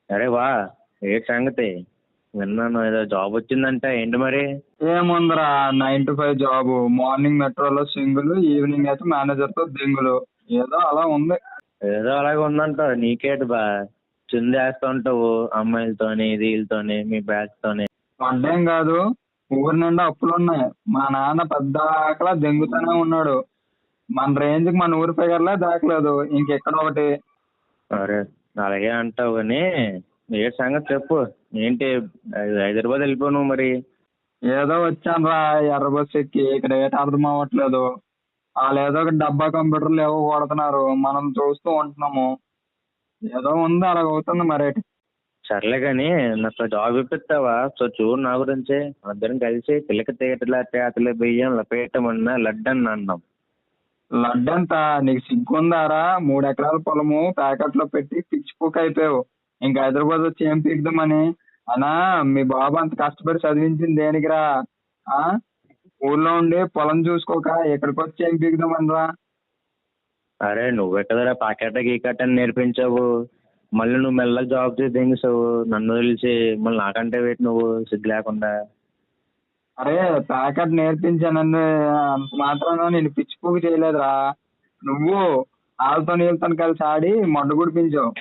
అరే వా, ఏ సంగతి? విన్నాను ఏదో జాబ్ వచ్చిందంట, ఏంటి మరి? ఏముందిరా, 9 to 5 జాబు. మార్నింగ్ మెట్రోలో సింగుల్, ఈవినింగ్ అయితే మేనేజర్ తో దింగులు. ఏదో అలా ఉంది. ఏదో అలాగే ఉందంట. నీకేటి బా, చిందేస్తూ ఉంటావు అమ్మాయిలతోని, వీళ్ళతోని, మీ బ్యాచ్ తోని. పడ్డం కాదు, ఊరి నిండా అప్పులున్నాయి. మా నాన్న పెద్ద ఆకలా దెంగుతూనే ఉన్నాడు. మన రేంజ్కి మన ఊరి ఫిగర్లే దాకలేదు, ఇంకెక్కడ ఒకటి. అరే, అలాగే అంటావు కానీ ఏ సంగతి చెప్పు. ఏంటి హైదరాబాద్ వెళ్ళిపోవు నువ్వు మరి? ఏదో వచ్చాను రా, ఎర్ర బస్ ఎక్కి. ఇక్కడ ఏట అర్థం అవ్వట్లేదు. వాళ్ళు ఏదో ఒక డబ్బా కంప్యూటర్లు ఏవో కొడుతున్నారు, మనం చూస్తూ ఉంటున్నాము. ఏదో ఉంది, అలాగ అవుతుంది మరి. సర్లే కానీ నాకు జాబ్ ఇప్పిస్తావా? సో చూడు, నా గురించి అందరం కలిసి పిల్లకి తీగట్లా తేతలు బియ్యం లపేయటమన్నా లడ్డని అన్నాం. లడ్డంతా నీకు సిగ్గుందారా? 3 ఎకరాల పొలము ప్యాకెట్లో పెట్టి పిచ్చిపోక అయిపోయావు. ఇంకా హైదరాబాద్ వచ్చి ఏం పీకుదామని? అనా, మీ బాబు అంత కష్టపడి చదివించింది దేనికిరా? ఆ ఊర్లో ఉండి పొలం చూసుకోక ఇక్కడికి వచ్చి ఏం పీకుదామనిరా? అరే నువ్వే కదరా పాకెట్ గీకట్ అని నేర్పించావు. మళ్ళీ నువ్వు మెల్లగా జాబ్ చేసి దింగేసావు నన్ను తెలిసి. మళ్ళీ నాకంటే వేటి నువ్వు సిగ్గు లేకుండా. అరే, ప్యాకెట్ నేర్పించానని అంత మాత్రాన నేను పిచ్చిపోక చేయలేదురా. నువ్వు వాళ్ళతో నీళ్ళతో కలిసి ఆడి మొడ్డ గుడిపించావు.